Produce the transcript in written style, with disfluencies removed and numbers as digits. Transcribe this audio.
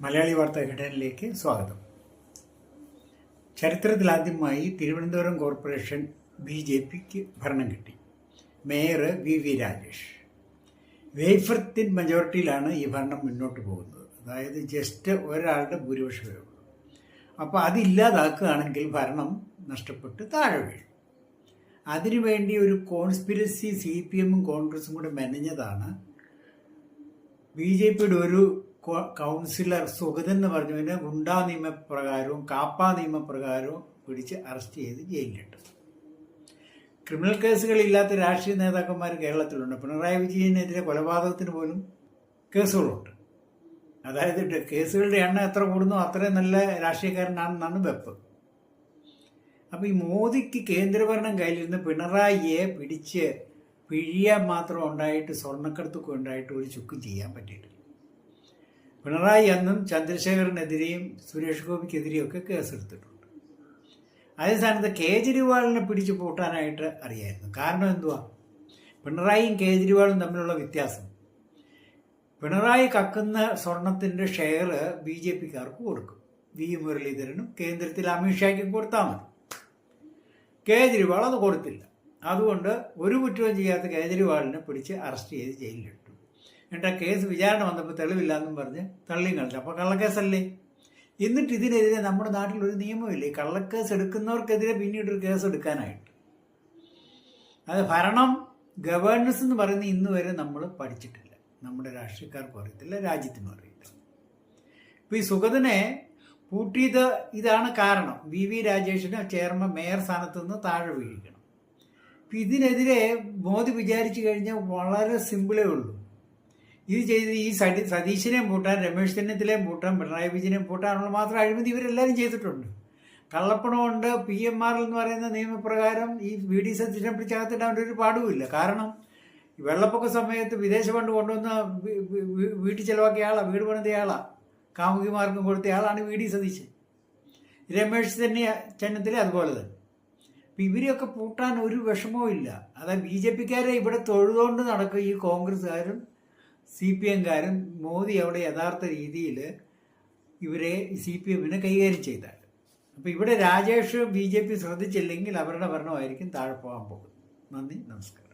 മലയാളി വാർത്താ ഘടനയിലേക്ക് സ്വാഗതം. ചരിത്രത്തിലാദ്യമായി തിരുവനന്തപുരം കോർപ്പറേഷൻ BJPക്ക് ഭരണം കിട്ടി. മേയർ വി രാജേഷ്. വേഫർത്തിൻ മെജോറിറ്റിയിലാണ് ഈ ഭരണം മുന്നോട്ട് പോകുന്നത്. അതായത് ജസ്റ്റ് ഒരാളുടെ ഭൂരിപക്ഷമേ ഉള്ളൂ. അപ്പോൾ അതില്ലാതാക്കുകയാണെങ്കിൽ ഭരണം നഷ്ടപ്പെട്ട് താഴെ വീഴും. അതിനുവേണ്ടി ഒരു കോൺസ്പിരസി CPMും കോൺഗ്രസും കൂടെ മെനഞ്ഞതാണ്. BJPയുടെ ഒരു കൗൺസിലർ സുഗതൻ എന്ന് പറഞ്ഞവന് ഗുണ്ടാ നിയമപ്രകാരവും കാപ്പ നിയമപ്രകാരവും പിടിച്ച് അറസ്റ്റ് ചെയ്ത് ജയിലിലിട്ടു. ക്രിമിനൽ കേസുകളില്ലാത്ത രാഷ്ട്രീയ നേതാക്കന്മാർ കേരളത്തിലുണ്ട്. പിണറായി വിജയനെതിരെ കൊലപാതകത്തിന് പോലും കേസുകളുണ്ട്. അതായത് കേസുകളുടെ എണ്ണം എത്ര കൂടുന്നോ അത്രയും നല്ല രാഷ്ട്രീയക്കാരനാണെന്നാണ് വെപ്പ്. അപ്പോൾ ഈ മോദിക്ക് കേന്ദ്രഭരണം കയ്യിലിരുന്ന് പിണറായിയെ പിടിച്ച് പിഴിയാൻ മാത്രം ഉണ്ടായിട്ട് സ്വർണ്ണക്കടത്തൊക്കെ ഉണ്ടായിട്ട് ഒരു ചുക്കും ചെയ്യാൻ പറ്റിയിട്ടില്ല. പിണറായി അന്നും ചന്ദ്രശേഖരനെതിരെയും സുരേഷ് ഗോപിക്കെതിരെയും ഒക്കെ കേസെടുത്തിട്ടുണ്ട്. അതേ സ്ഥാനത്ത് കേജ്രിവാളിനെ പിടിച്ചു പൂട്ടാനായിട്ട് അറിയായിരുന്നു. കാരണം എന്തുവാ? പിണറായിയും കേജ്രിവാളും തമ്മിലുള്ള വ്യത്യാസം. പിണറായി കക്കുന്ന സ്വർണത്തിൻ്റെ ഷെയർ BJPക്കാർക്ക് കൊടുക്കും. മുരളീധരനും കേന്ദ്രത്തിൽ അമിത്ഷായ്ക്കും കൊടുത്താൽ മതി. കേജ്രിവാൾ അത് കൊടുത്തില്ല. അതുകൊണ്ട് ഒരു കുറ്റവും ചെയ്യാത്ത കേജ്രിവാളിനെ പിടിച്ച് അറസ്റ്റ് ചെയ്ത് ജയിലിലിട്ടു. എന്നിട്ട് കേസ് വിചാരണ വന്നപ്പോൾ തെളിവില്ലാന്നും പറഞ്ഞ് തള്ളിയും കളിച്ചു. അപ്പോൾ കള്ളക്കേസല്ലേ? എന്നിട്ട് ഇതിനെതിരെ നമ്മുടെ നാട്ടിലൊരു നിയമമില്ലേ, കള്ളക്കേസ് എടുക്കുന്നവർക്കെതിരെ പിന്നീടൊരു കേസ് എടുക്കാനായിട്ട്. അത് ഭരണം, ഗവേണൻസ് എന്ന് പറയുന്ന ഇന്ന് വരെ നമ്മൾ പഠിച്ചിട്ടില്ല. നമ്മുടെ രാഷ്ട്രീയക്കാർക്കും അറിയത്തില്ല, രാജ്യത്തിനും അറിയില്ല. ഇപ്പോൾ ഈ സുഗതനെ പൂട്ടിയത് ഇതാണ് കാരണം. വി രാജേഷിന് മേയർ സ്ഥാനത്ത് നിന്ന് താഴെ വീഴിക്കണം. അപ്പം ഇതിനെതിരെ മോദി വിചാരിച്ചു കഴിഞ്ഞാൽ വളരെ സിമ്പിളേ ഉള്ളൂ. ഇത് ചെയ്ത് ഈ സതീശനെയും പൂട്ടാൻ, രമേശ് ചെന്നിത്തലയും പൂട്ടാൻ, പിണറായി വിജയനെയും പൂട്ടാനുള്ള മാത്രം അഴിമതി ഇവരെല്ലാവരും ചെയ്തിട്ടുണ്ട്. കള്ളപ്പണമുണ്ട്. PMR എന്ന് പറയുന്ന നിയമപ്രകാരം ഈ VD സതീശനെ പിടിച്ചകത്തിടാൻ ഒരു പാടുമില്ല. കാരണം വെള്ളപ്പൊക്ക സമയത്ത് വിദേശ ഫണ്ട് കൊണ്ടുവന്ന് വീട്ടിൽ ചിലവാക്കിയ ആളാണ്, വീട് പണിതയാളാണ്, കാമുകിമാർക്കും കൊടുത്തയാളാണ് VD സതീശൻ. രമേശ് ചെന്നിത്തല അതുപോലെ തന്നെ. അപ്പം ഇവരെയൊക്കെ പൂട്ടാൻ ഒരു വിഷമവും ഇല്ല. അതായത് BJPക്കാരെ ഇവിടെ തൊഴുതുകൊണ്ട് നടക്കും ഈ കോൺഗ്രസ്സുകാരും CPMകാരും. മോദി അവിടെ യഥാർത്ഥ രീതിയിൽ ഇവരെ CPMനെ കൈകാര്യം ചെയ്താൽ. അപ്പോൾ ഇവിടെ രാജേഷ് BJP ശ്രദ്ധിച്ചില്ലെങ്കിൽ അവരുടെ ഭരണമായിരിക്കും താഴെ പോകാൻ പോകുന്നത്. നന്ദി, നമസ്കാരം.